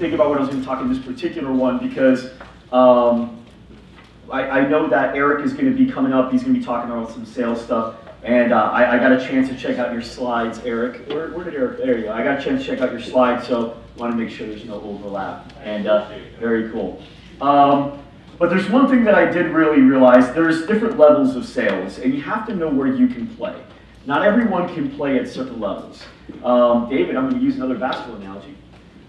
think about what I was going to talk in this particular one because I know that Eric is going to be coming up. He's going to be talking about some sales stuff. And I got a chance to check out your slides, Eric. Where did Eric? There you go. I got a chance to check out your slides, so I want to make sure there's no overlap. And very cool. But there's one thing that I did really realize. There's different levels of sales, and you have to know where you can play. Not everyone can play at certain levels. David, I'm going to use another basketball analogy.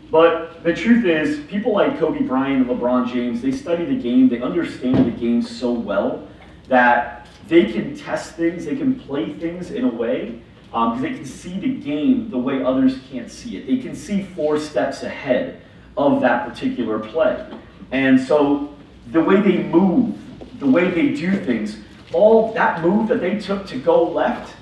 But the truth is, people like Kobe Bryant and LeBron James, they study the game, they understand the game so well that they can test things, they can play things in a way, because they can see the game the way others can't see it. They can see 4 steps ahead of that particular play. And so the way they move, the way they do things, all that move that they took to go left,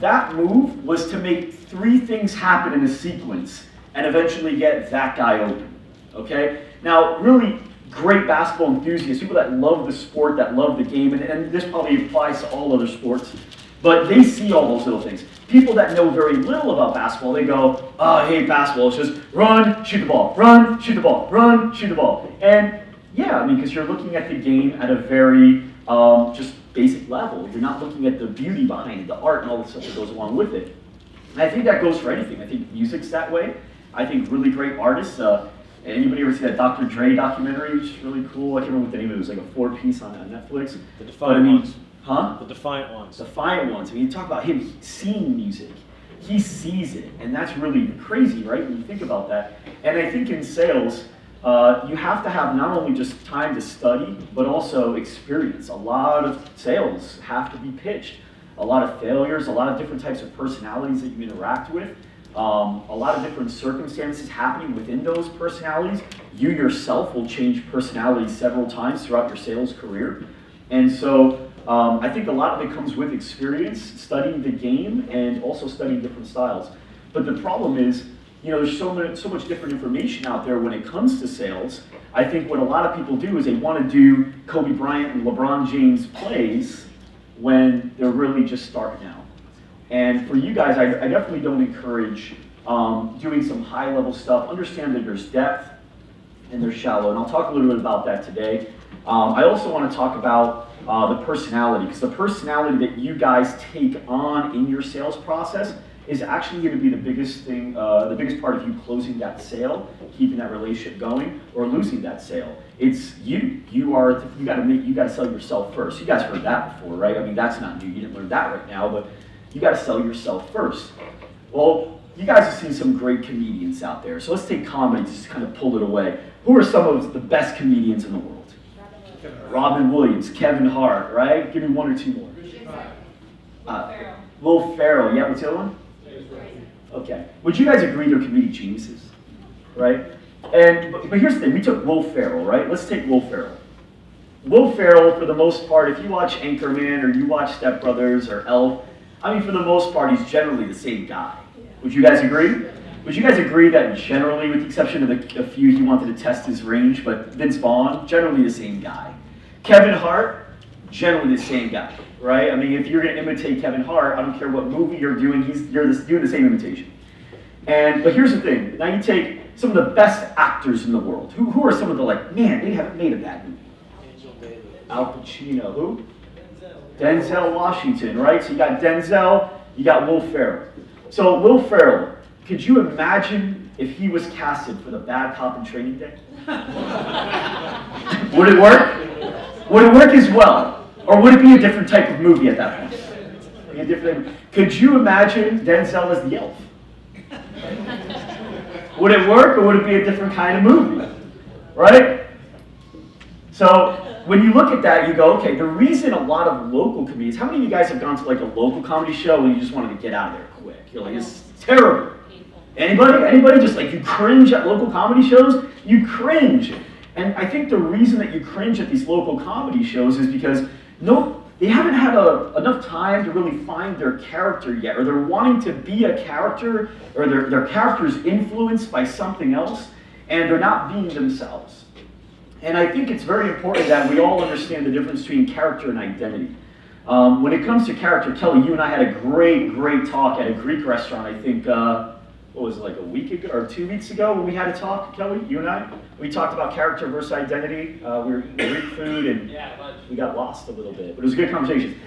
that move was to make 3 things happen in a sequence and eventually get that guy open, okay? Now, really great basketball enthusiasts, people that love the sport, that love the game, and this probably applies to all other sports, but they see all those little things. People that know very little about basketball, they go, oh, I hate basketball, it's just run, shoot the ball, run, shoot the ball, run, shoot the ball. And yeah, I mean, because you're looking at the game at a very just basic level. You're not looking at the beauty behind it, the art and all the stuff that goes along with it. And I think that goes for anything. I think music's that way. I think really great artists, anybody ever see that Dr. Dre documentary, which is really cool? I can't remember what the name of it. It was like a 4-piece on Netflix. The Defiant ones. Huh? The Defiant ones. Defiant ones. I mean, you talk about him seeing music. He sees it, and that's really crazy, right, when you think about that. And I think in sales, you have to have not only just time to study, but also experience. A lot of sales have to be pitched. A lot of failures, a lot of different types of personalities that you interact with. A lot of different circumstances happening within those personalities. You yourself will change personalities several times throughout your sales career. And so I think a lot of it comes with experience, studying the game, and also studying different styles. But the problem is, you know, there's so much different information out there when it comes to sales. I think what a lot of people do is they want to do Kobe Bryant and LeBron James plays when they're really just starting out. And for you guys, I definitely don't encourage doing some high-level stuff. Understand that there's depth and there's shallow, and I'll talk a little bit about that today. I also want to talk about the personality, because the personality that you guys take on in your sales process is actually going to be the biggest thing, the biggest part of you closing that sale, keeping that relationship going, or losing that sale. It's you. You got to sell yourself first. You guys heard that before, right? I mean, that's not new. You didn't learn that right now, but you got to sell yourself first. Well, you guys have seen some great comedians out there, so let's take comedy just to kind of pull it away. Who are some of the best comedians in the world? Robin Williams, Kevin Hart, right? Give me 1 or 2 more. Will Ferrell. Yeah, what's the other one? Okay. Would you guys agree they're comedic geniuses, right? But here's the thing. We took Will Ferrell, right? Let's take Will Ferrell. Will Ferrell, for the most part, if you watch Anchorman or you watch Step Brothers or Elf, I mean, for the most part, he's generally the same guy. Would you guys agree? Would you guys agree that generally, with the exception of a few, he wanted to test his range, but Vince Vaughn, generally the same guy. Kevin Hart, generally the same guy, right? I mean, if you're going to imitate Kevin Hart, I don't care what movie you're doing, you're doing the same imitation. But here's the thing. Now you take some of the best actors in the world. Who are some of the, like, man, they haven't made a bad movie? Al Pacino. Who? Denzel Washington, right? So you got Denzel, you got Will Ferrell. So Will Ferrell, could you imagine if he was casted for the Bad Cop in Training Day? Would it work? Would it work as well? Or would it be a different type of movie at that point? Could you imagine Denzel as the elf? Would it work, or would it be a different kind of movie? Right? So when you look at that, you go, okay, the reason a lot of local comedians, how many of you guys have gone to like a local comedy show and you just wanted to get out of there quick? You're like, it's terrible. Anybody? Anybody just like, you cringe at local comedy shows? You cringe. And I think the reason that you cringe at these local comedy shows is because they haven't had enough time to really find their character yet, or they're wanting to be a character, or their character's influenced by something else, and they're not being themselves. And I think it's very important that we all understand the difference between character and identity. When it comes to character, Kelly, you and I had a great talk at a Greek restaurant, I think, what was it, like a week ago or 2 weeks ago when we had a talk, Kelly, you and I? We talked about character versus identity. We were eating Greek food and we got lost a little bit, but it was a good conversation.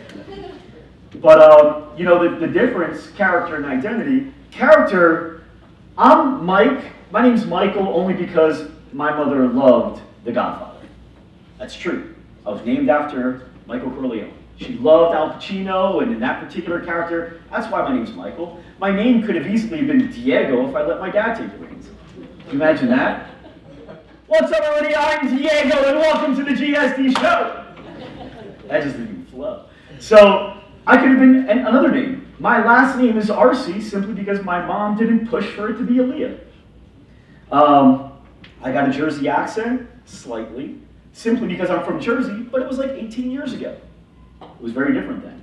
But, you know, the difference, character and identity. Character, I'm Mike. My name's Michael only because my mother loved The Godfather. That's true. I was named after Michael Corleone. She loved Al Pacino, and in that particular character, that's why my name's Michael. My name could have easily been Diego if I let my dad take the reins. Can you imagine that? What's up, everybody? I'm Diego, and welcome to the GSD show. That just didn't even flow. So, I could have been another name. My last name is Arce, simply because my mom didn't push for it to be Aaliyah. I got a Jersey accent, slightly, simply because I'm from Jersey, but it was like 18 years ago. It was very different then.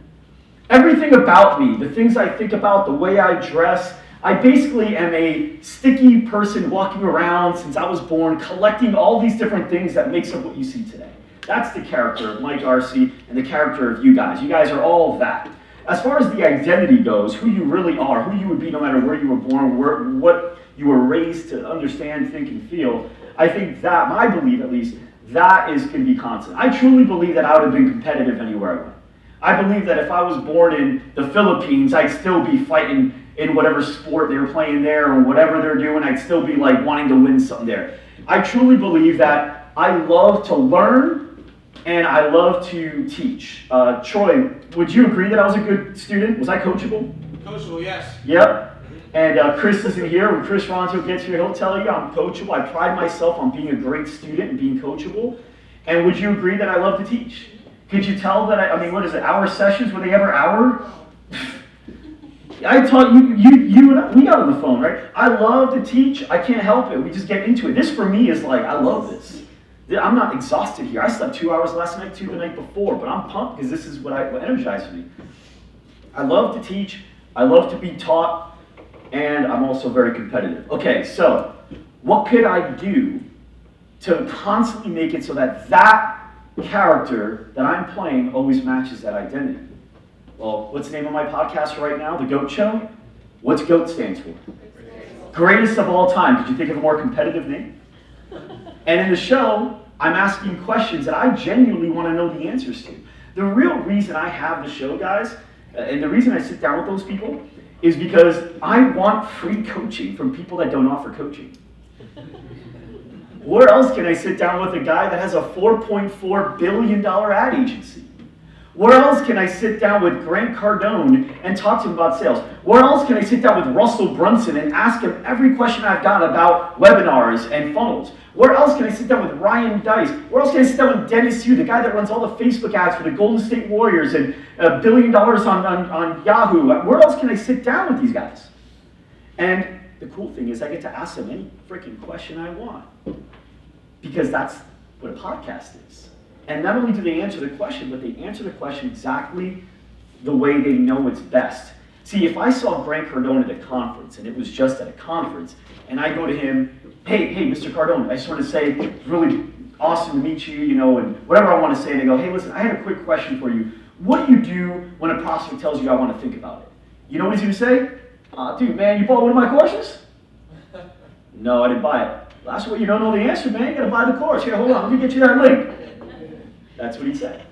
Everything about me, the things I think about, the way I dress, I basically am a sticky person walking around since I was born, collecting all these different things that makes up what you see today. That's the character of Mike Arce and the character of you guys. You guys are all of that. As far as the identity goes, who you really are, who you would be no matter where you were born, what you were raised to understand, think, and feel, I think that, my belief at least, that is going to be constant. I truly believe that I would have been competitive anywhere I went. I believe that if I was born in the Philippines, I'd still be fighting in whatever sport they were playing there or whatever they're doing. I'd still be like wanting to win something there. I truly believe that I love to learn and I love to teach. Troy, would you agree that I was a good student? Was I coachable? Coachable, yes. Yep. And Chris isn't here. When Chris Ronto gets here, he'll tell you I'm coachable. I pride myself on being a great student and being coachable. And would you agree that I love to teach? Could you tell that, I mean, what is it, hour sessions? Were they ever hour? I taught you and I, we got on the phone, right? I love to teach. I can't help it. We just get into it. This for me is like, I love this. I'm not exhausted here. I slept 2 hours last night, 2 the night before, but I'm pumped because this is what energizes me. I love to teach. I love to be taught, and I'm also very competitive. Okay, so what could I do to constantly make it so that that character that I'm playing always matches that identity? Well, what's the name of my podcast right now? The GO.A.T Show? What's GO.A.T stands for? Greatest of all time. Could you think of a more competitive name? And in the show, I'm asking questions that I genuinely want to know the answers to. The real reason I have the show, guys, and the reason I sit down with those people, is because I want free coaching from people that don't offer coaching. Where else can I sit down with a guy that has a $4.4 billion ad agency? Where else can I sit down with Grant Cardone and talk to him about sales? Where else can I sit down with Russell Brunson and ask him every question I've got about webinars and funnels? Where else can I sit down with Ryan Dice? Where else can I sit down with Dennis Yu, the guy that runs all the Facebook ads for the Golden State Warriors and $1 billion on Yahoo? Where else can I sit down with these guys? And the cool thing is I get to ask them any freaking question I want, because that's what a podcast is. And not only do they answer the question, but they answer the question exactly the way they know it's best. See, if I saw Grant Cardone at a conference, and it was just at a conference, and I go to him, hey, Mr. Cardone, I just want to say it's really awesome to meet you, you know, and whatever I want to say, and they go, hey, listen, I had a quick question for you. What do you do when a prospect tells you I want to think about it? You know what he's going to say? Dude, man, you bought one of my courses? No, I didn't buy it. That's what you don't know the answer, man. You got to buy the course. Here, hold on, let me get you that link. That's what he said.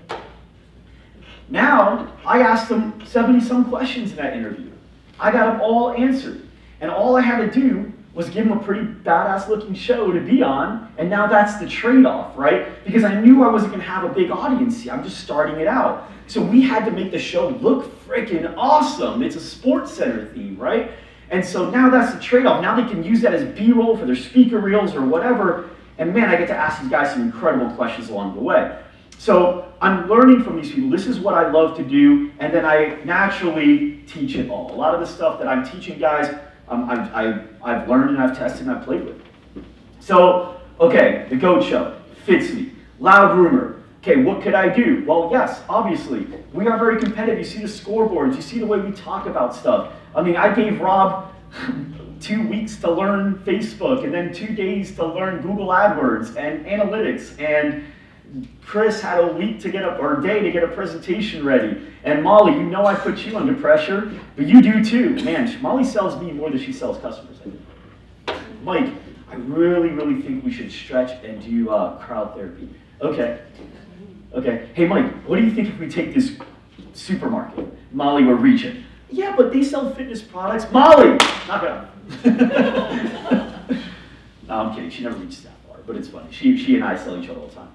Now, I asked him 70-some questions in that interview. I got them all answered. And all I had to do was give him a pretty badass-looking show to be on, and now that's the trade-off, right? Because I knew I wasn't going to have a big audience here. I'm just starting it out. So we had to make the show look freaking awesome. It's a Sports Center theme, right? And so now that's the trade-off. Now they can use that as B-roll for their speaker reels or whatever. And man, I get to ask these guys some incredible questions along the way. So I'm learning from these people. This is what I love to do, and then I naturally teach it all. A lot of the stuff that I'm teaching guys, I've learned and I've tested and I've played with. So, okay, the GO.A.T show fits me. Loud rumor. Okay, what could I do? Well, yes, obviously, we are very competitive. You see the scoreboards. You see the way we talk about stuff. I mean, I gave Rob 2 weeks to learn Facebook, and then 2 days to learn Google AdWords and analytics, and Chris had a week to get up, or a day to get a presentation ready. And Molly, you know I put you under pressure, but you do too. Man, Molly sells me more than she sells customers, I think. Mike, I really, really think we should stretch and do crowd therapy. Okay. Okay. Hey, Mike, what do you think if we take this supermarket? Molly, we're reaching. Yeah, but they sell fitness products. Molly! Knock it off. No, I'm kidding. She never reaches that far, but it's funny. She and I sell each other all the time.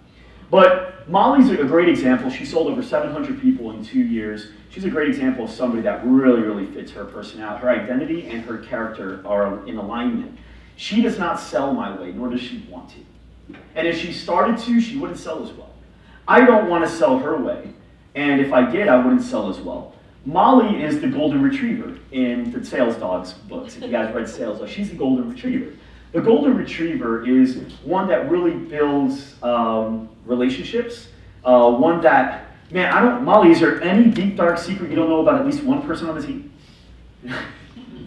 But Molly's a great example. She sold over 700 people in 2 years. She's a great example of somebody that really, really fits her personality. Her identity and her character are in alignment. She does not sell my way, nor does she want to. And if she started to, she wouldn't sell as well. I don't want to sell her way. And if I did, I wouldn't sell as well. Molly is the golden retriever in the Sales Dogs books. If you guys read Sales Dogs, she's the golden retriever. The golden retriever is one that really builds relationships. One that, man, Molly, is there any deep, dark secret you don't know about at least one person on the team?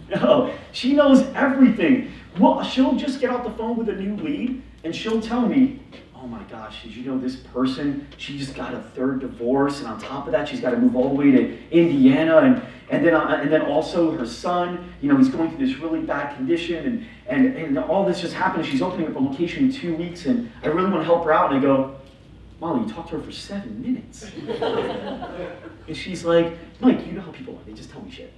No, she knows everything. Well, she'll just get off the phone with a new lead and she'll tell me, oh my gosh, did you know this person, she just got a third divorce, and on top of that, she's got to move all the way to Indiana, and then also her son, you know, he's going through this really bad condition, and all this just happened. She's opening up a location in 2 weeks, and I really want to help her out. And I go, Molly, you talked to her for 7 minutes. And she's like, Mike, you know how people are, they just tell me shit.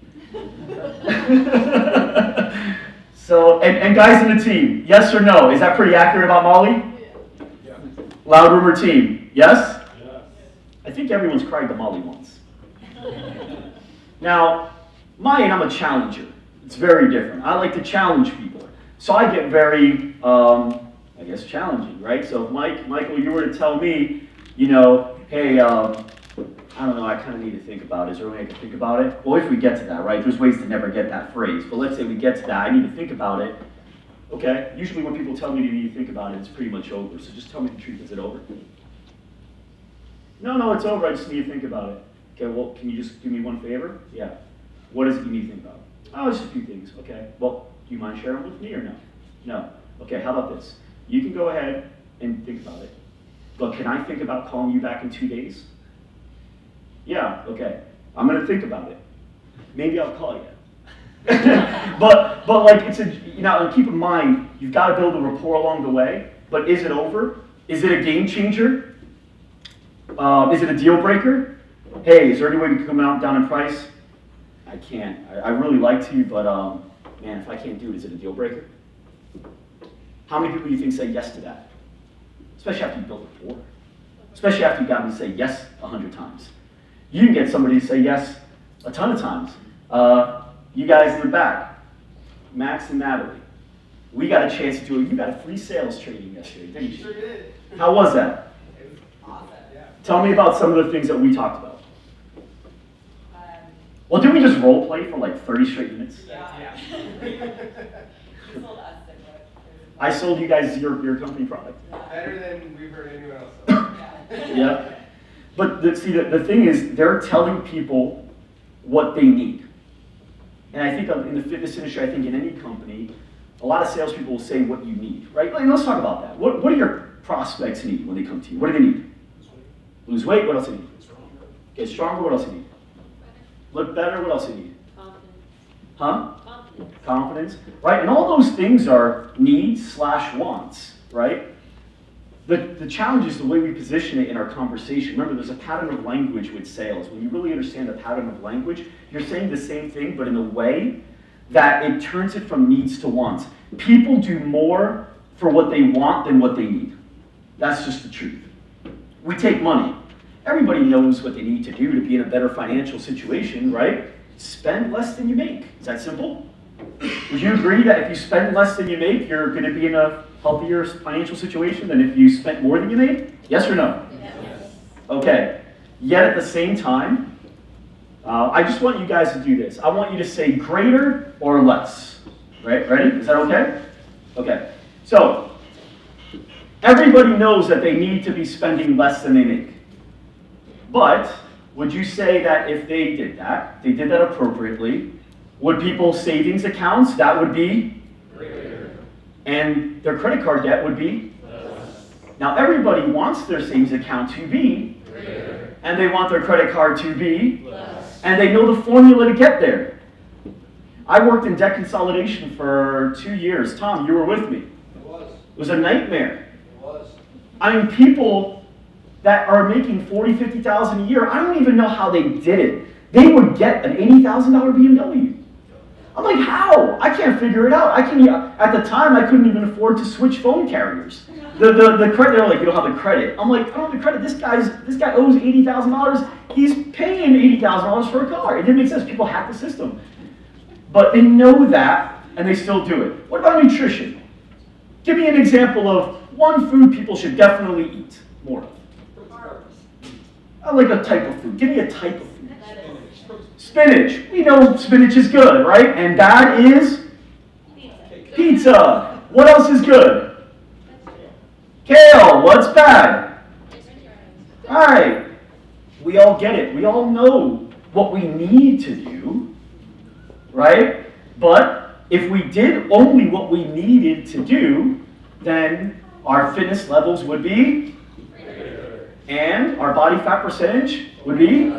So, and guys in the team, yes or no? Is that pretty accurate about Molly? Yeah. Loud rumor team, yes? Yes. I think everyone's cried to Molly once. Now, Mine, I'm a challenger. It's very different. I like to challenge people. So I get very, I guess, challenging, right? So if Michael, you were to tell me, you know, hey, I don't know, I kind of need to think about it. Is there a way I can think about it? Well, if we get to that, right? There's ways to never get that phrase. But let's say we get to that, I need to think about it. Okay, usually when people tell me you need to think about it, it's pretty much over. So just tell me the truth, is it over? No, it's over, I just need to think about it. Okay, well, can you just do me one favor? Yeah. What is it you need to think about? Oh, just a few things, okay. Well, do you mind sharing with me or no? No. Okay, how about this? You can go ahead and think about it. But can I think about calling you back in 2 days? Yeah, okay. I'm gonna think about it. Maybe I'll call you. but like it's a, you know, keep in mind, you've got to build a rapport along the way, but is it over? Is it a game changer? Is it a deal breaker? Hey, is there any way we can come out down in price? I can't. I really like to, but man, if I can't do it, is it a deal breaker? How many people do you think say yes to that? Especially after you build rapport. Especially after you've gotten to say yes 100 times. You can get somebody to say yes a ton of times. You guys in the back, Max and Natalie, we got a chance to do it. You got a free sales training yesterday, didn't you? Sure did. How was that? It was awesome. Yeah. Tell me about some of the things that we talked about. Well, did we just role play for like 30 straight minutes? Yeah. You sold us the book. I sold you guys your company product. Better than we've heard anyone else. So. Yeah. But the thing is, they're telling people what they need. And I think in the fitness industry, I think in any company, a lot of salespeople will say what you need, right? Like, let's talk about that. What do your prospects need when they come to you? What do they need? Lose weight. What else do they need? Get stronger. What else do they need? Look better. What else do they need? Confidence. Huh? Confidence. Confidence, right? And all those things are needs/wants, right? The challenge is the way we position it in our conversation. Remember, there's a pattern of language with sales. When you really understand the pattern of language, you're saying the same thing, but in a way that it turns it from needs to wants. People do more for what they want than what they need. That's just the truth. We take money. Everybody knows what they need to do to be in a better financial situation, right? Spend less than you make. Is that simple? Would you agree that if you spend less than you make, you're going to be in a healthier financial situation than if you spent more than you made? Yes or no? Yes. Okay. Yet at the same time, I just want you guys to do this. I want you to say greater or less. Right? Ready? Is that okay? Okay. So, everybody knows that they need to be spending less than they make. But, would you say that if they did that appropriately, would people's savings accounts, that would be? Greater. And their credit card debt would be? Less. Now everybody wants their savings account to be, and they want their credit card to be, and they know the formula to get there. I worked in debt consolidation for 2 years. Tom, you were with me. It was a nightmare. I mean, people that are making $40,000, $50,000 a year, I don't even know how they did it. They would get an $80,000 BMW. I'm like, how? I can't figure it out. At the time, I couldn't even afford to switch phone carriers. The credit, they're like, you don't have the credit. I'm like, I don't have the credit. This guy owes $80,000. He's paying $80,000 for a car. It didn't make sense. People hack the system. But they know that, and they still do it. What about nutrition? Give me an example of one food people should definitely eat more of. I like a type of food. Give me a type of food. Spinach. We know spinach is good, right? And bad is? Pizza. What else is good? Kale. What's bad? All right. We all get it. We all know what we need to do, right? But if we did only what we needed to do, then our fitness levels would be, and our body fat percentage would be.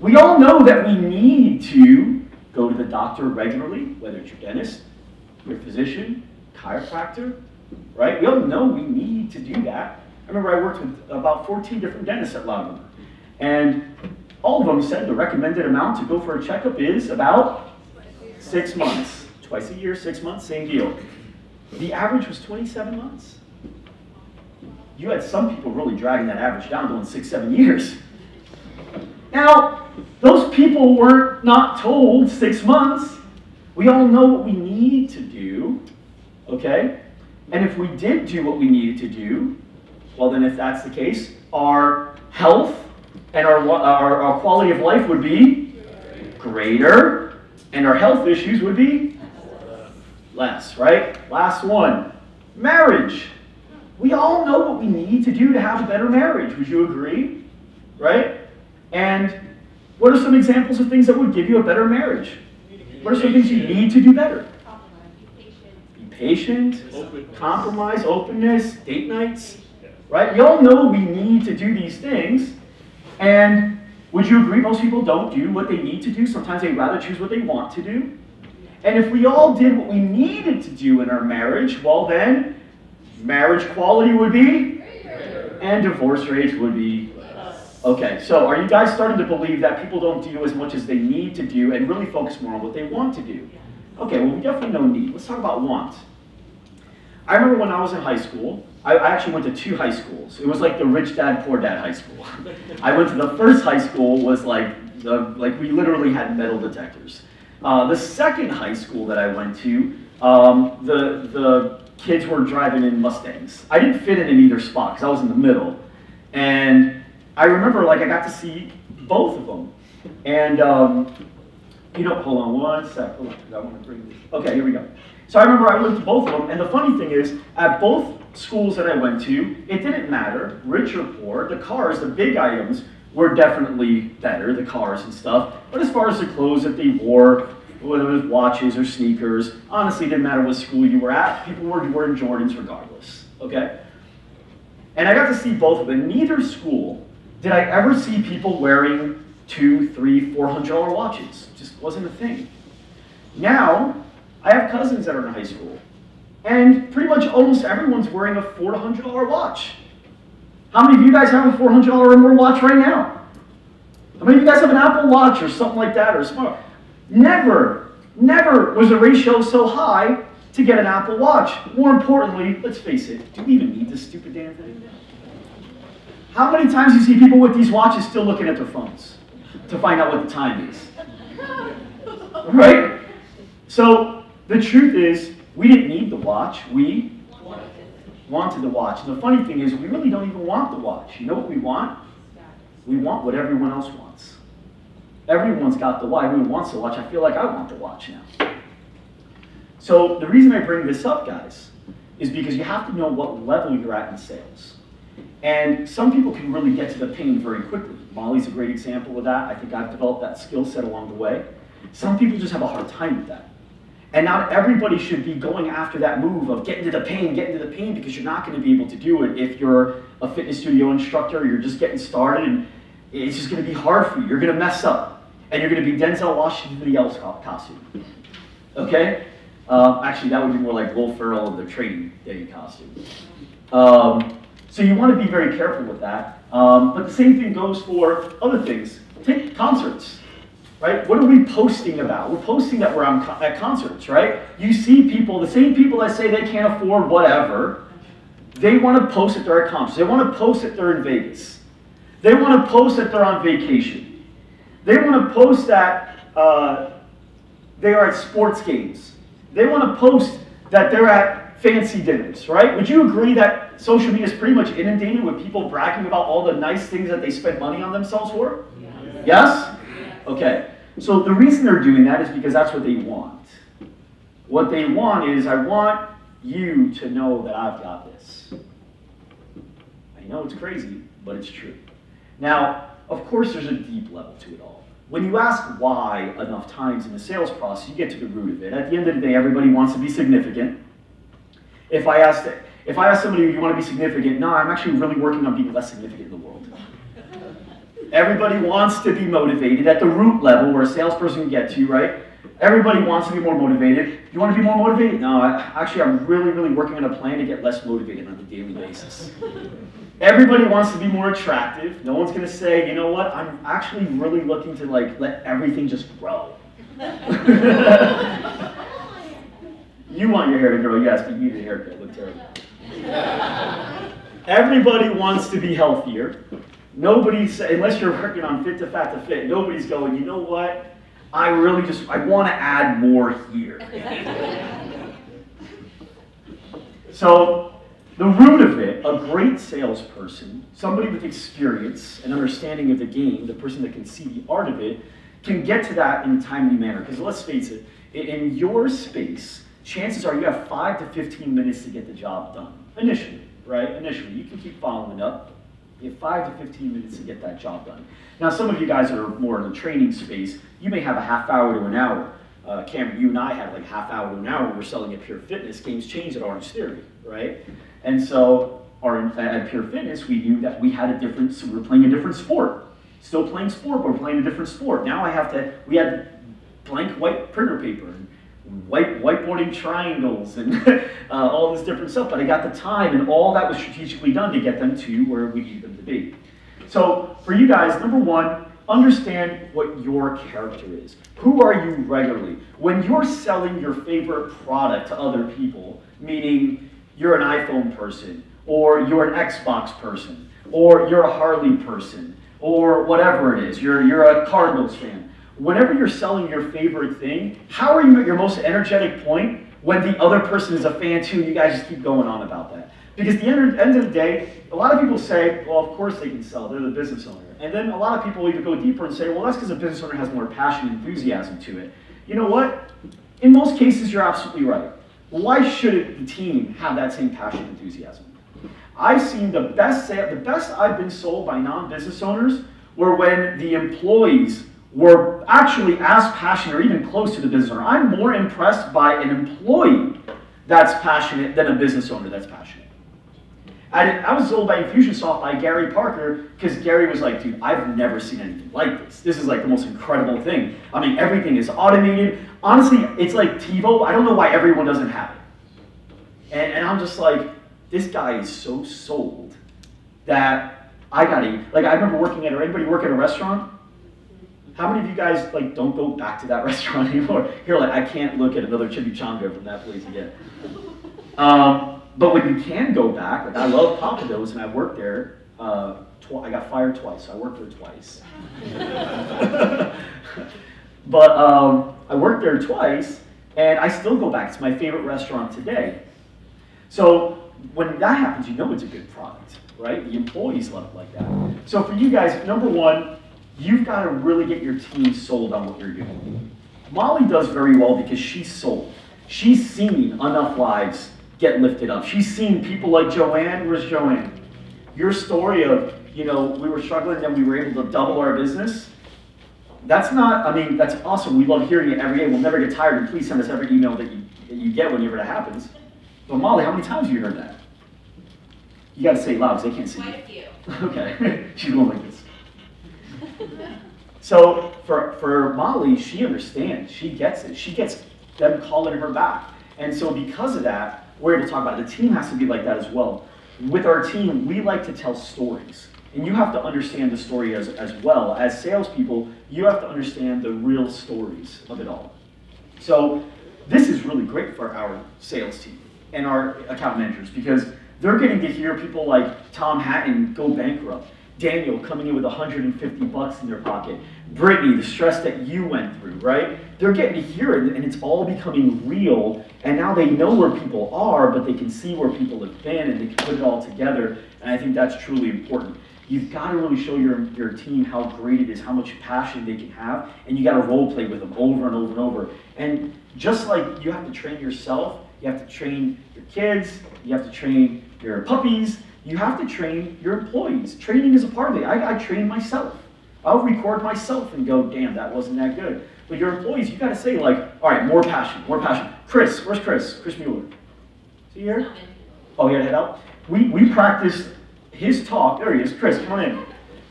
We all know that we need to go to the doctor regularly, whether it's your dentist, your physician, chiropractor, right? We all know we need to do that. I remember I worked with about 14 different dentists at Loudon, and all of them said the recommended amount to go for a checkup is about 6 months. Twice a year, 6 months, same deal. The average was 27 months. You had some people really dragging that average down, going 6, 7 years. Now, those people were not told 6 months. We all know what we need to do, okay? And if we did do what we needed to do, well then if that's the case, our health and our quality of life would be greater, and our health issues would be less, right? Last one, marriage. We all know what we need to do to have a better marriage. Would you agree? Right? And what are some examples of things that would give you a better marriage? What are some things you need to do better? Be patient, compromise, openness, date nights, right? We all know we need to do these things. And would you agree most people don't do what they need to do? Sometimes they'd rather choose what they want to do. And if we all did what we needed to do in our marriage, well then, marriage quality would be, and divorce rates would be. Okay, so are you guys starting to believe that people don't do as much as they need to do and really focus more on what they want to do? Okay, well we definitely know need. Let's talk about want. I remember when I was in high school, I actually went to 2 high schools. It was like the rich dad, poor dad high school. I went to the first high school was like we literally had metal detectors. The second high school that I went to, the kids were driving in Mustangs. I didn't fit in either spot because I was in the middle. And I remember I got to see both of them. And, hold on one sec. Hold on, I want to bring this. Okay, here we go. So I remember I went to both of them. And the funny thing is, at both schools that I went to, it didn't matter, rich or poor, the cars, the big items, were definitely better, the cars and stuff. But as far as the clothes that they wore, whether it was watches or sneakers, honestly, it didn't matter what school you were at. People were wearing Jordans regardless, okay? And I got to see both of them. Neither school did I ever see people wearing $200, $300, $400 watches. It just wasn't a thing. Now, I have cousins that are in high school, and pretty much almost everyone's wearing a $400 to $100 watch. How many of you guys have a $400 or more watch right now? How many of you guys have an Apple Watch or something like that, or a smart? Never was the ratio so high to get an Apple Watch. More importantly, let's face it, do we even need this stupid damn thing? How many times do you see people with these watches still looking at their phones to find out what the time is? Right? So the truth is, we didn't need the watch, we wanted the watch. And the funny thing is, we really don't even want the watch. You know what we want? We want what everyone else wants. Everyone's got the watch. Everyone wants the watch. I feel like I want the watch now. So the reason I bring this up, guys, is because you have to know what level you're at in sales. And some people can really get to the pain very quickly. Molly's a great example of that. I think I've developed that skill set along the way. Some people just have a hard time with that. And not everybody should be going after that move of get into the pain, because you're not going to be able to do it if you're a fitness studio instructor, or you're just getting started, and it's just going to be hard for you. You're going to mess up, and you're going to be Denzel Washington in the Elf costume. Okay? Actually, that would be more like Will Ferrell in the Training Day costume. So you want to be very careful with that. But the same thing goes for other things. Take concerts. Right? What are we posting about? We're posting that we're at concerts, right? You see people, the same people that say they can't afford whatever, they want to post that they're at concerts. They want to post that they're in Vegas. They want to post that they're on vacation. They want to post that they are at sports games. They want to post that they're at fancy dinners, right? Would you agree that social media is pretty much inundated with people bragging about all the nice things that they spend money on themselves for? Yes? Yes? Okay. So the reason they're doing that is because that's what they want. What they want is, I want you to know that I've got this. I know it's crazy, but it's true. Now, of course, there's a deep level to it all. When you ask why enough times in the sales process, you get to the root of it. At the end of the day, everybody wants to be significant. If I ask somebody, do you want to be significant? No, I'm actually really working on being less significant in the world. Everybody wants to be motivated at the root level where a salesperson can get to, right? Everybody wants to be more motivated. You want to be more motivated? No, I'm really, really working on a plan to get less motivated on a daily basis. Everybody wants to be more attractive. No one's going to say, you know what, I'm actually really looking to let everything just grow. You want your hair to grow, yes, but you need a haircut. It looks terrible. Everybody wants to be healthier. Nobody's, unless you're working on fit to fat to fit, nobody's going, you know what, I want to add more here. So, the root of it, a great salesperson, somebody with experience and understanding of the game, the person that can see the art of it, can get to that in a timely manner. Because let's face it, in your space, chances are you have 5 to 15 minutes to get the job done. Initially, right? Initially, you can keep following up. You have 5 to 15 minutes to get that job done. Now, some of you guys that are more in the training space, you may have a half hour to an hour. Cameron, you and I had like half hour to an hour when we're selling at Pure Fitness. Games changed at Orange Theory, right? And so at Pure Fitness, we knew that we had so we were playing a different sport. Still playing sport, but we're playing a different sport. Now we had blank white printer paper and whiteboarding triangles and all this different stuff, but I got the time, and all that was strategically done to get them to where we need them to be. So for you guys, number one, understand what your character is. Who are you regularly? When you're selling your favorite product to other people, meaning you're an iPhone person, or you're an Xbox person, or you're a Harley person, or whatever it is, you're a Cardinals fan. Whenever you're selling your favorite thing, how are you at your most energetic point when the other person is a fan too and you guys just keep going on about that? Because at the end of the day, a lot of people say, well, of course they can sell, they're the business owner. And then a lot of people even go deeper and say, well, that's because a business owner has more passion and enthusiasm to it. You know what? In most cases, you're absolutely right. Why shouldn't the team have that same passion and enthusiasm? I've seen the best I've been sold by non-business owners were when the employees were actually as passionate or even close to the business owner. I'm more impressed by an employee that's passionate than a business owner that's passionate. I was sold by Infusionsoft by Gary Parker because Gary was like, dude, I've never seen anything like this. This is like the most incredible thing. I mean, everything is automated. Honestly, it's like TiVo. I don't know why everyone doesn't have it. And I'm just like, this guy is so sold that I gotta, like, I remember anybody work at a restaurant? How many of you guys don't go back to that restaurant anymore? You're like, I can't look at another chimichanga from that place again. But when you can go back, like I love Papados and I worked there. I got fired twice, so I worked there twice. But I worked there twice, and I still go back. It's my favorite restaurant today. So when that happens, you know it's a good product, right? The employees love it like that. So for you guys, number one, you've got to really get your team sold on what you're doing. Molly does very well because she's sold. She's seen enough lives get lifted up. She's seen people like Joanne. Where's Joanne? Your story of, we were struggling, then we were able to double our business. that's not, I mean, that's awesome. We love hearing it every day. We'll never get tired, and please send us every email that you get whenever that happens. But Molly, how many times have you heard that? You gotta say it loud, because they can't see Quite you. a few. Okay, she's going like this. So for Molly, she understands, she gets it. She gets them calling her back. And so because of that, we're able to talk about it. The team has to be like that as well. With our team, we like to tell stories. And you have to understand the story as well. As salespeople, you have to understand the real stories of it all. So this is really great for our sales team and our account managers because they're getting to hear people like Tom Hatton go bankrupt, Daniel coming in with $150 in their pocket, Brittany, the stress that you went through, right? They're getting to hear it, and it's all becoming real, and now they know where people are, but they can see where people have been, and they can put it all together, and I think that's truly important. You've got to really show your team how great it is, how much passion they can have, and you got to role play with them over and over and over. And just like you have to train yourself, you have to train your kids, you have to train your puppies, you have to train your employees. Training is a part of it. I train myself. I'll record myself and go, damn, that wasn't that good. But your employees, you got to say like, all right, more passion, more passion. Chris, where's Chris? Chris Mueller. Is he here? Oh, he had to head out? We practiced his talk. There he is. Chris, come on in.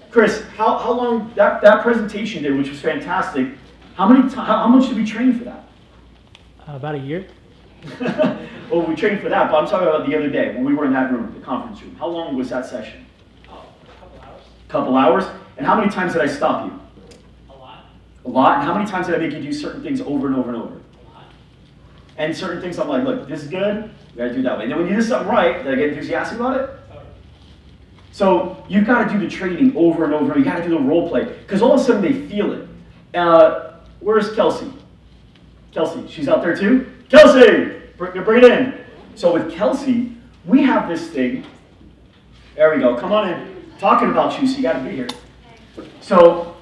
Chris, how long, that presentation you did, which was fantastic, how much did we train for that? About a year. Well, we trained for that, but I'm talking about the other day when we were in that room, the conference room. How long was that session? Oh, a couple hours. Couple hours? And how many times did I stop you? A lot. A lot? And how many times did I make you do certain things over and over and over? A lot. And certain things I'm like, look, this is good, we gotta do it that way. And then when you do something right, did I get enthusiastic about it? Totally. So you've got to do the training over and over. You got to do the role play because all of a sudden they feel it. Where's Kelsey? Kelsey, she's out there too. Kelsey, bring it in. So with Kelsey, we have this thing. There we go. Come on in. Talking about you, so you got to be here. So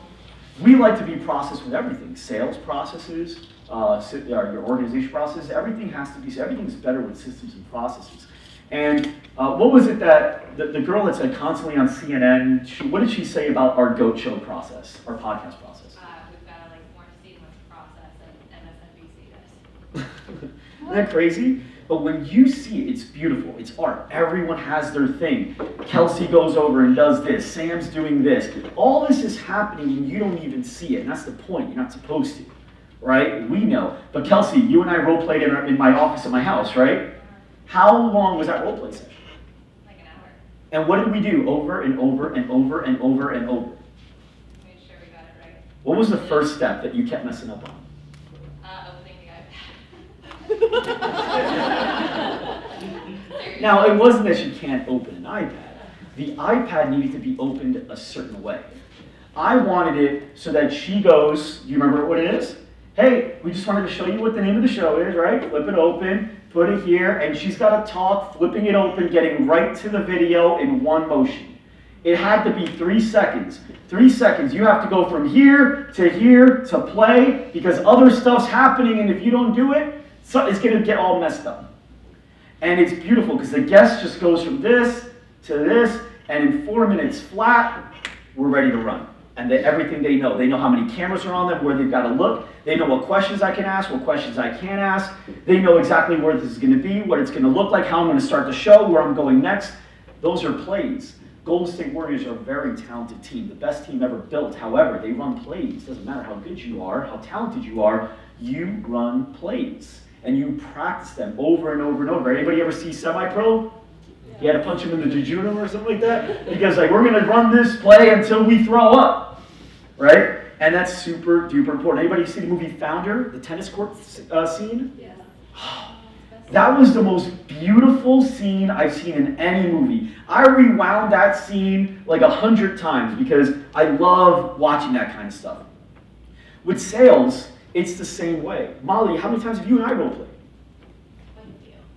we like to be processed with everything: sales processes, your organization process. Everything has to be. Everything's better with systems and processes. And what was it that the girl that said constantly on CNN, what did she say about our GO.A.T show process, our podcast process? We've got to like more seamless process and MSNBC does. Isn't that crazy? But when you see it, it's beautiful. It's art. Everyone has their thing. Kelsey goes over and does this. Sam's doing this. All this is happening and you don't even see it. And that's the point. You're not supposed to, right? We know. But Kelsey, you and I role played in my office at my house, right? How long was that role play session? Like an hour. And what did we do over and over and over and over and over? Made sure we got it right. What was the first step that you kept messing up on? Opening the iPad. Now, it wasn't that you can't open an iPad. The iPad needed to be opened a certain way. I wanted it so that she goes, do you remember what it is? Hey, we just wanted to show you what the name of the show is, right? Flip it open, put it here, and she's got to talk, flipping it open, getting right to the video in one motion. It had to be 3 seconds. 3 seconds. You have to go from here to play because other stuff's happening, and if you don't do it, so it's going to get all messed up. And it's beautiful because the guest just goes from this to this, and in 4 minutes flat, we're ready to run. And everything they know how how many cameras are on them, where they've got to look. They know what questions I can ask, what questions I can't ask. They know exactly where this is going to be, what it's going to look like, how I'm going to start the show, where I'm going next. Those are plays. Golden State Warriors are a very talented team, the best team ever built. However, they run plays. Doesn't matter how good you are, how talented you are, you run plays. And you practice them over and over and over. Anybody ever see Semi-Pro? You had to punch him in the jejunum or something like that? Because like, we're going to run this play until we throw up, right? And that's super duper important. Anybody see the movie Founder, the tennis court scene? Yeah. That was the most beautiful scene I've seen in any movie. I rewound that scene like 100 times because I love watching that kind of stuff. With sales, it's the same way. Molly, how many times have you and I role played?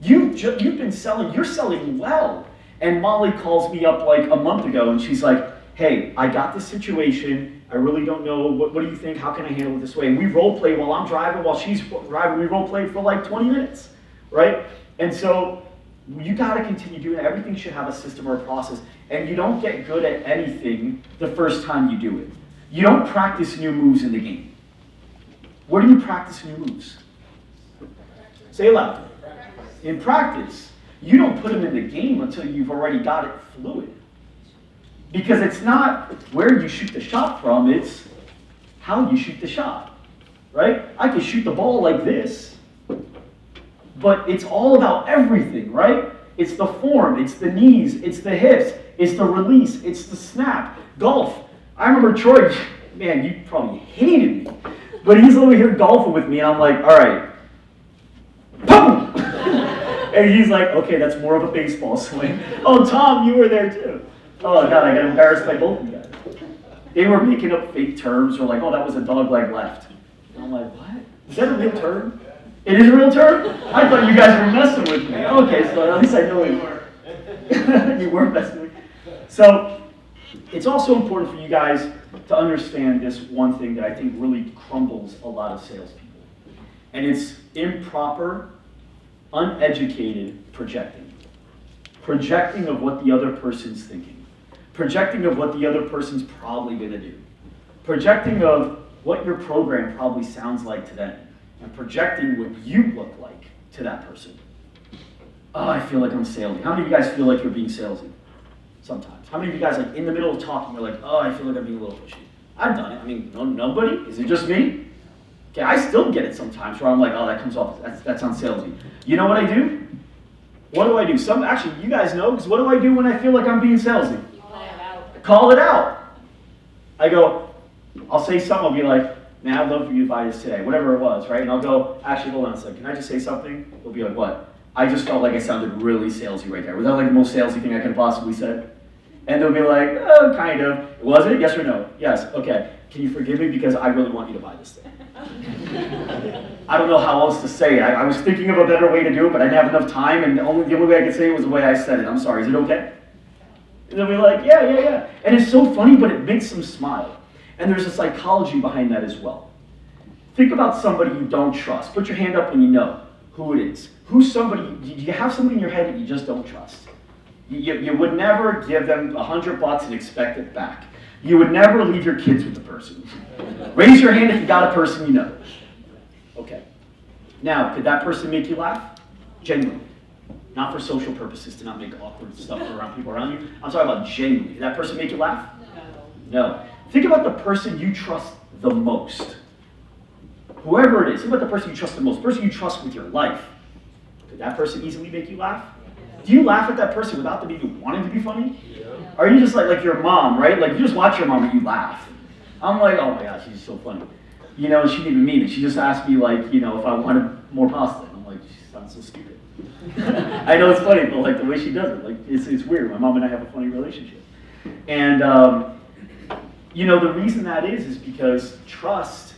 You've been selling, you're selling well. And Molly calls me up like a month ago and she's like, hey, I got this situation. I really don't know. What do you think? How can I handle it this way? And we role play while I'm driving, while she's driving. We role played for like 20 minutes, right? And so you got to continue doing that. Everything should have a system or a process. And you don't get good at anything the first time you do it. You don't practice new moves in the game. Where do you practice new moves? Say it loud. In practice. You don't put them in the game until you've already got it fluid. Because it's not where you shoot the shot from, it's how you shoot the shot, right? I can shoot the ball like this, but it's all about everything, right? It's the form, it's the knees, it's the hips, it's the release, it's the snap. Golf. I remember Troy, man, you probably hated me, but he's over here golfing with me, and I'm like, all right, boom! And he's like, okay, that's more of a baseball swing. Oh, Tom, you were there too. Oh, God, I got embarrassed by both of you guys. They were making up fake terms, or like, oh, that was a dog leg left. And I'm like, what? Is that a real term? It is a real term? I thought you guys were messing with me. Okay, so at least I know you were. You were messing with me. So, it's also important for you guys to understand this one thing that I think really crumbles a lot of salespeople. And it's improper, uneducated projecting. Projecting of what the other person's thinking. Projecting of what the other person's probably going to do. Projecting of what your program probably sounds like to them. And projecting what you look like to that person. Oh, I feel like I'm salesy. How many of you guys feel like you're being salesy? Sometimes. How many of you guys, like in the middle of talking, you're like, oh, I feel like I'm being a little pushy? I've done it. I mean, nobody? Is it just me? Okay, I still get it sometimes where I'm like, oh, that comes off, that sounds salesy. You know what I do? What do I do? Actually, you guys know, because what do I do when I feel like I'm being salesy? Call it out. Call it out. I go, I'll say something, I'll be like, man, I'd love for you to buy this today, whatever it was, right? And I'll go, actually, hold on a second, can I just say something? They'll be like, what? I just felt like I sounded really salesy right there. Was that like the most salesy thing I could have possibly said? And they'll be like, oh, kind of. Was it? Yes or no? Yes. Okay. Can you forgive me because I really want you to buy this thing? I don't know how else to say it. I was thinking of a better way to do it, but I didn't have enough time, and the only way I could say it was the way I said it. I'm sorry. Is it okay? And they'll be like, yeah. And it's so funny, but it makes them smile. And there's a psychology behind that as well. Think about somebody you don't trust. Put your hand up when you know who it is. Who's somebody, do you have somebody in your head that you just don't trust? You would never give them $100 and expect it back. You would never leave your kids with the person. Raise your hand if you got a person you know. Okay. Now, could that person make you laugh? Genuinely. Not for social purposes, to not make awkward stuff around people around you. I'm talking about genuinely. Did that person make you laugh? No. Think about the person you trust the most. Whoever it is, think about the person you trust the most, the person you trust with your life. Could that person easily make you laugh? Do you laugh at that person without them even wanting to be funny? Yeah. Or are you just like your mom, right? Like you just watch your mom and you laugh. I'm like, oh my gosh, she's so funny. You know, she didn't even mean it. She just asked me like, you know, if I wanted more pasta. And I'm like, she sounds so stupid. I know it's funny, but like the way she does it, like it's weird. My mom and I have a funny relationship. And you know, the reason that is because trust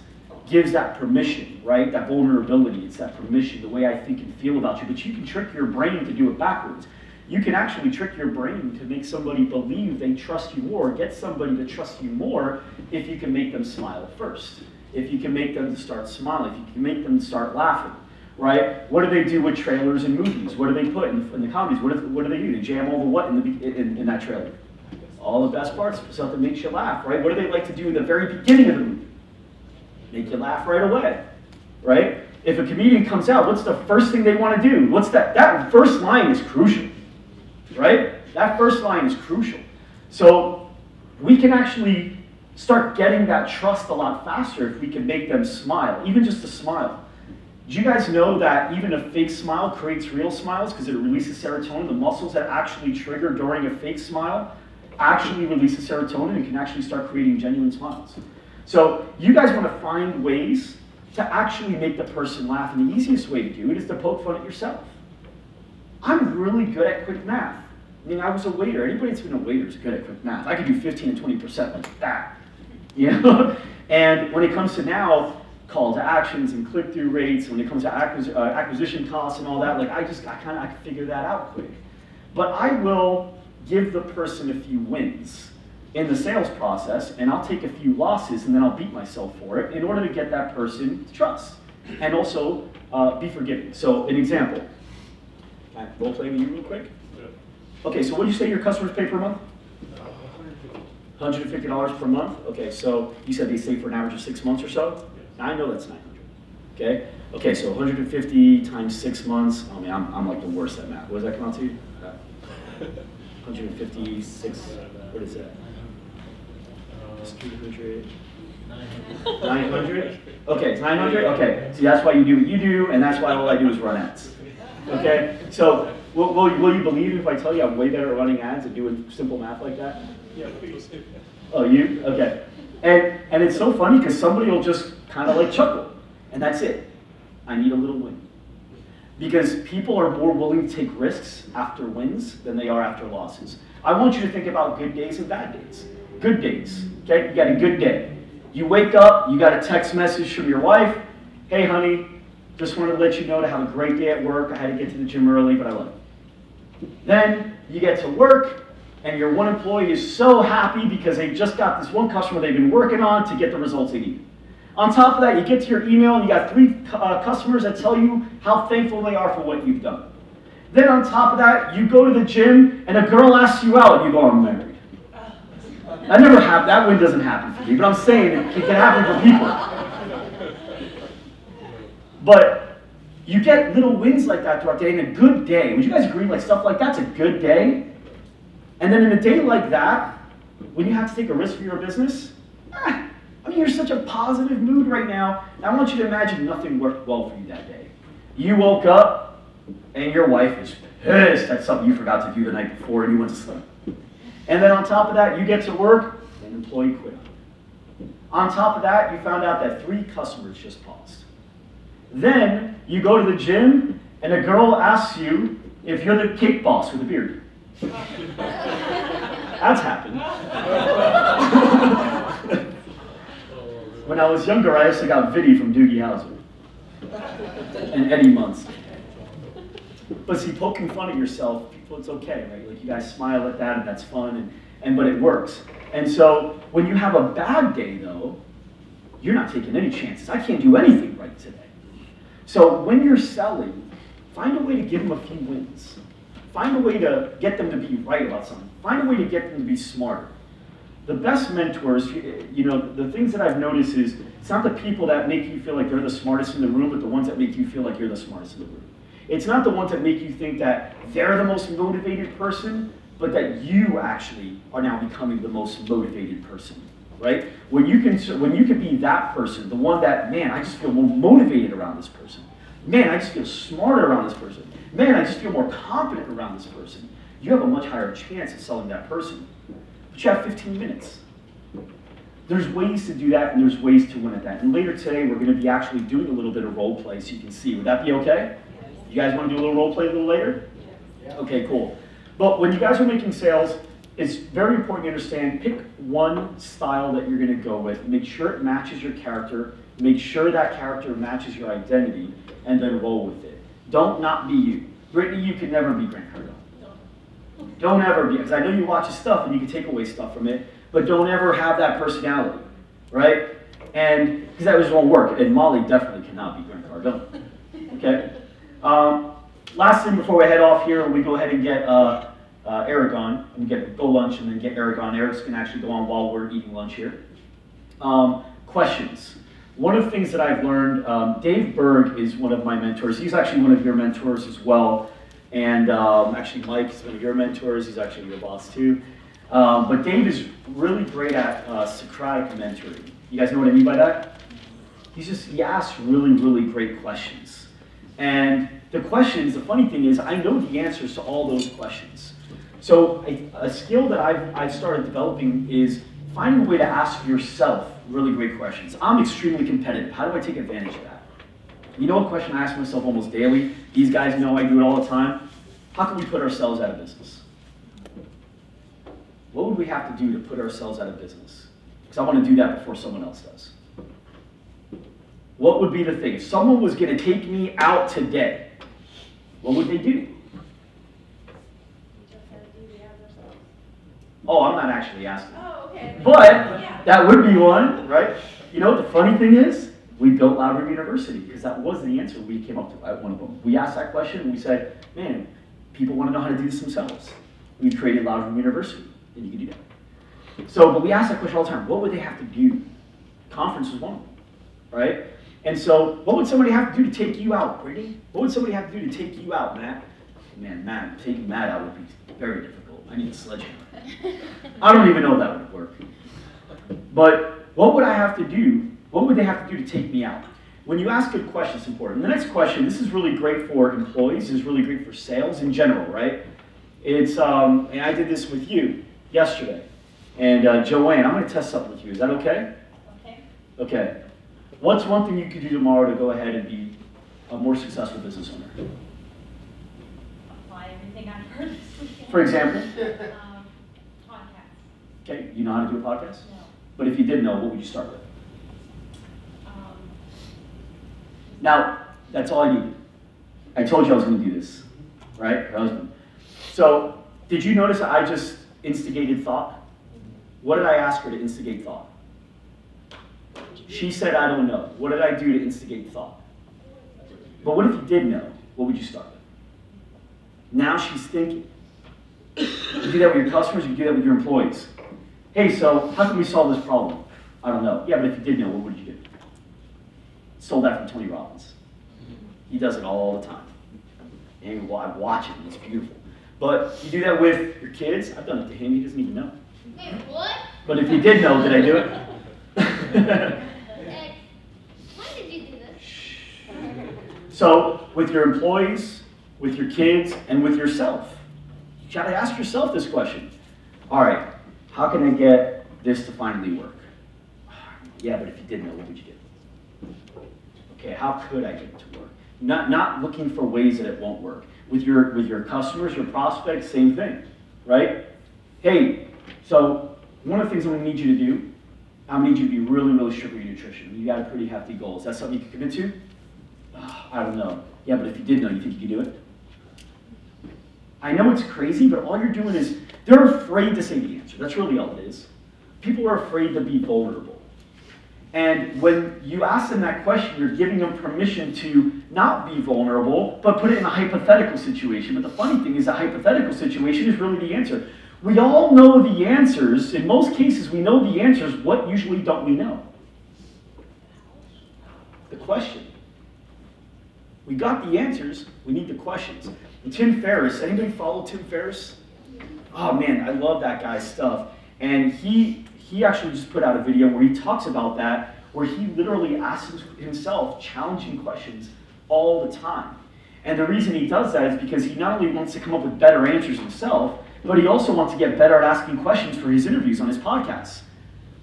gives that permission, right? That vulnerability, it's that permission, the way I think and feel about you. But you can trick your brain to do it backwards. You can actually trick your brain to make somebody believe they trust you more, get somebody to trust you more if you can make them smile first. If you can make them start smiling, if you can make them start laughing, right? What do they do with trailers and movies? What do they put in the comedies? What do they do? They jam all the what in that trailer? All the best parts, stuff that makes you laugh, right? What do they like to do in the very beginning of the movie? Make you laugh right away, right? If a comedian comes out, what's the first thing they want to do? What's that? That first line is crucial, right? That first line is crucial. So we can actually start getting that trust a lot faster if we can make them smile, even just a smile. Do you guys know that even a fake smile creates real smiles because it releases serotonin? The muscles that actually trigger during a fake smile actually releases serotonin and can actually start creating genuine smiles. So you guys want to find ways to actually make the person laugh, and the easiest way to do it is to poke fun at yourself. I'm really good at quick math. I mean, I was a waiter. Anybody that's been a waiter is good at quick math. I could do 15 and 20% like that, you know? And when it comes to now, call to actions and click-through rates, when it comes to acquisition costs and all that, like I can figure that out quick. But I will give the person a few wins in the sales process, and I'll take a few losses, and then I'll beat myself for it in order to get that person to trust, and also be forgiving. So, an example. Can I role play with you real quick? Yeah. Okay, so what do you say your customers pay per month? $150 per month? Okay, so you said they stay for an average of 6 months or so? I know that's 900. Okay? Okay, so 150 times 6 months. Oh man, I'm like the worst at math. What does that come out to? 156, what is that? 200. 900? Okay, it's 900? Okay, see that's why you do what you do, and that's why all I do is run ads. Okay, so will you believe me if I tell you I'm way better at running ads and doing simple math like that? Yeah, please. Oh, you? Okay. And it's so funny because somebody will just kind of like chuckle, and that's it. I need a little win. Because people are more willing to take risks after wins than they are after losses. I want you to think about good days and bad days. Good days, okay? You got a good day. You wake up, you got a text message from your wife. Hey, honey, just wanted to let you know to have a great day at work. I had to get to the gym early, but I love you. Then you get to work, and your one employee is so happy because they just got this one customer they've been working on to get the results they need. On top of that, you get to your email and you got 3 customers that tell you how thankful they are for what you've done. Then on top of that, you go to the gym and a girl asks you out and you go, I'm married. That never happened. That win doesn't happen for me, but I'm saying it can happen for people. But you get little wins like that throughout the day, and a good day. Would you guys agree, like stuff like that's a good day? And then in a day like that, when you have to take a risk for your business, I mean, you're in such a positive mood right now, and I want you to imagine nothing worked well for you that day. You woke up, and your wife is pissed at something you forgot to do the night before, and you went to sleep. And then on top of that, you get to work, and an employee quit. On top of that, you found out that 3 customers just paused. Then you go to the gym, and a girl asks you if you're the cake boss with a beard. That's happened. When I was younger, I actually got Viddy from Doogie Howser and Eddie Munz. But see, poking fun at yourself, people, it's okay, right? Like you guys smile at that, and that's fun, but it works. And so when you have a bad day, though, you're not taking any chances. I can't do anything right today. So when you're selling, find a way to give them a few wins. Find a way to get them to be right about something. Find a way to get them to be smarter. The best mentors, you know, the things that I've noticed is it's not the people that make you feel like they're the smartest in the room, but the ones that make you feel like you're the smartest in the room. It's not the ones that make you think that they're the most motivated person, but that you actually are now becoming the most motivated person, right? When you can be that person, the one that, man, I just feel more motivated around this person. Man, I just feel smarter around this person. Man, I just feel more confident around this person. You have a much higher chance of selling that person. But you have 15 minutes. There's ways to do that, and there's ways to win at that. And later today, we're going to be actually doing a little bit of role play so you can see. Would that be okay? You guys want to do a little role play a little later? Yeah. Okay, cool. But when you guys are making sales, it's very important to understand, pick one style that you're going to go with. Make sure it matches your character. Make sure that character matches your identity, and then roll with it. Don't not be you. Brittany, you can never be Grant Cardone. Don't ever be, because I know you watch his stuff and you can take away stuff from it, but don't ever have that personality, right? And, because that just won't work, and Molly definitely cannot be Grant Cardone, okay? Last thing before we head off here, we go ahead and get Eric on, and go lunch and then get Eric on. Eric's going to actually go on while we're eating lunch here. Questions. One of the things that I've learned, Dave Berg is one of my mentors. He's actually one of your mentors as well. And actually Mike is one of your mentors. He's actually your boss too. But Dave is really great at Socratic mentoring. You guys know what I mean by that? He asks really, really great questions. And the questions, the funny thing is, I know the answers to all those questions. So a skill that I've started developing is finding a way to ask yourself really great questions. I'm extremely competitive. How do I take advantage of that? You know a question I ask myself almost daily? These guys know I do it all the time. How can we put ourselves out of business? What would we have to do to put ourselves out of business? Because I want to do that before someone else does. What would be the thing? If someone was going to take me out today, what would they do? Oh, I'm not actually asking. Oh, okay. But that would be one, right? You know what the funny thing is? We built Loud Room University because that was the answer we came up to at one of them. We asked that question and we said, man, people want to know how to do this themselves. We created Loud Room University, and you can do that. So, but we ask that question all the time. What would they have to do? Conference is one of them, right? And so, what would somebody have to do to take you out, Brittany? What would somebody have to do to take you out, Matt? Man, Matt, taking Matt out would be very difficult. I need a sledgehammer. I don't even know if that would work. But what would I have to do? What would they have to do to take me out? When you ask good questions, it's important. The next question, this is really great for employees, this is really great for sales in general, right? It's, and I did this with you yesterday. And Joanne, I'm going to test something with you. Is that okay? Okay. Okay. What's one thing you could do tomorrow to go ahead and be a more successful business owner? Apply everything I've heard this weekend. For example? Podcast. Okay, you know how to do a podcast? No. But if you did know, what would you start with? Um, Now, that's all I needed. I told you I was going to do this, right? Your husband. So, did you notice that I just instigated thought? What did I ask her to instigate thought? She said, I don't know. What did I do to instigate thought? But what if you did know? What would you start with? Now she's thinking. You do that with your customers, you do that with your employees. Hey, so how can we solve this problem? I don't know. Yeah, but if you did know, what would you do? Stole that from Tony Robbins. He does it all the time. And I watch it, and it's beautiful. But you do that with your kids. I've done it to him, he doesn't even know. Wait, what? But if you did know, did I do it? Ed, when did you do this? So, with your employees, with your kids, and with yourself, you gotta ask yourself this question. All right, how can I get this to finally work? Yeah, but if you did know, what would you do? Okay, how could I get it to work? Not looking for ways that it won't work. With your customers, your prospects, same thing, right? Hey, so one of the things I'm gonna need you to do, I'm gonna need you to be really, really strict with your nutrition. You got a pretty hefty goal. Is that something you can commit to? I don't know. Yeah, but if you did know, you think you could do it? I know it's crazy, but all you're doing is, they're afraid to say the answer. That's really all it is. People are afraid to be vulnerable. And when you ask them that question, you're giving them permission to not be vulnerable, but put it in a hypothetical situation. But the funny thing is, a hypothetical situation is really the answer. We all know the answers. In most cases, we know the answers. What usually don't we know? The question. We got the answers. We need the questions. And Tim Ferriss, anybody follow Tim Ferriss? Oh man, I love that guy's stuff. And he actually just put out a video where he talks about that, where he literally asks himself challenging questions all the time. And the reason he does that is because he not only wants to come up with better answers himself, but he also wants to get better at asking questions for his interviews on his podcasts.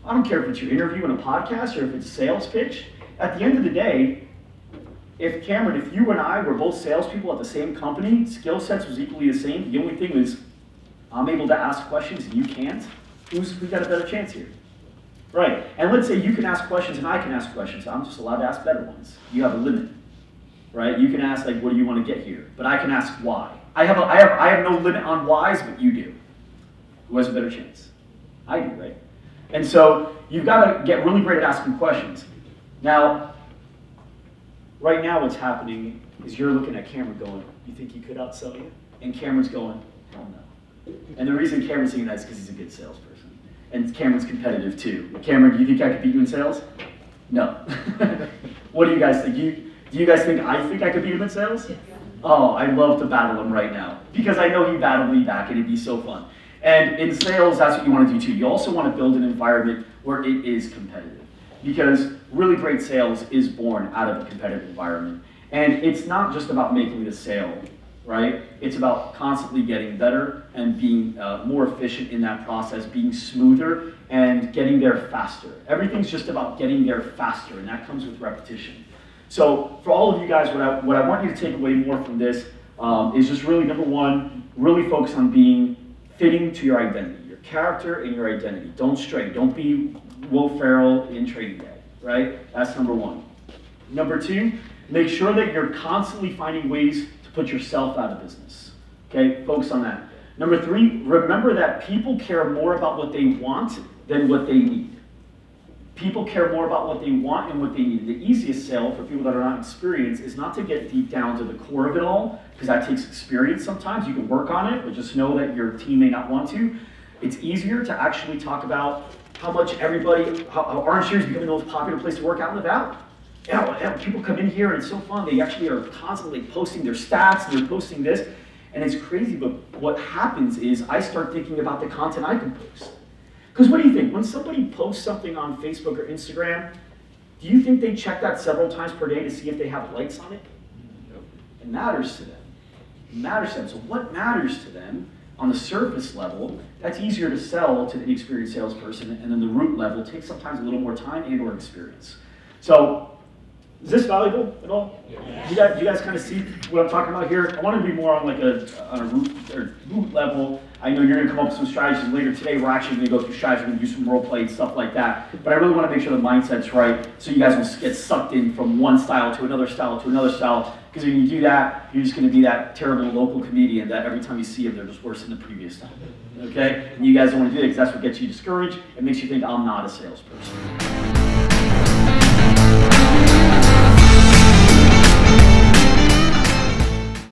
I don't care if it's your interview in a podcast or if it's a sales pitch. At the end of the day, if Cameron, if you and I were both salespeople at the same company, skill sets was equally the same. The only thing is, I'm able to ask questions and you can't. Who's got a better chance here? Right. And let's say you can ask questions and I can ask questions. I'm just allowed to ask better ones. You have a limit, right? You can ask like, what do you want to get here? But I can ask why. I have no limit on whys, but you do. Who has a better chance? I do, right? And so you've got to get really great at asking questions. Now, right now what's happening is you're looking at Cameron going, you think he could outsell you? And Cameron's going, hell no. And the reason Cameron's saying that is because he's a good salesperson. And Cameron's competitive too. Cameron, do you think I could beat you in sales? No. What do you guys think? Do you guys think I could beat him in sales? Yes. Oh, I'd love to battle him right now. Because I know he'd battle me back and it'd be so fun. And in sales, that's what you want to do too. You also want to build an environment where it is competitive. Because really great sales is born out of a competitive environment. And it's not just about making the sale, right? It's about constantly getting better and being more efficient in that process, being smoother and getting there faster. Everything's just about getting there faster, and that comes with repetition. So for all of you guys, what I want you to take away more from this is just really, number one, really focus on being fitting to your identity, your character and your identity. Don't stray. Don't be Will Ferrell in Trading Day, right? That's number one. Number two, make sure that you're constantly finding ways to put yourself out of business. Okay, focus on that. Number three, remember that people care more about what they want than what they need. People care more about what they want and what they need. The easiest sale for people that are not experienced is not to get deep down to the core of it all, because that takes experience sometimes. You can work on it, but just know that your team may not want to. It's easier to actually talk about how much how Orange here is becoming the most popular place to work out in the valley. Yeah, people come in here and it's so fun. They actually are constantly posting their stats and they're posting this. And it's crazy, but what happens is I start thinking about the content I can post. Because what do you think? When somebody posts something on Facebook or Instagram, do you think they check that several times per day to see if they have likes on it? Nope. It matters to them. It matters to them. So what matters to them on the surface level, that's easier to sell to the inexperienced salesperson, and then the root level takes sometimes a little more time and or experience. So, is this valuable at all? Yeah. Do you guys kind of see what I'm talking about here? I want to be more on like a root level. I know you're going to come up with some strategies later today. We're actually going to go through strategies, we're going to do some role play and stuff like that. But I really want to make sure the mindset's right, so you guys will get sucked in from one style to another style to another style. Because when you do that, you're just going to be that terrible local comedian that every time you see them, they're just worse than the previous time. Okay? And you guys don't want to do that because that's what gets you discouraged. It makes you think, I'm not a salesperson.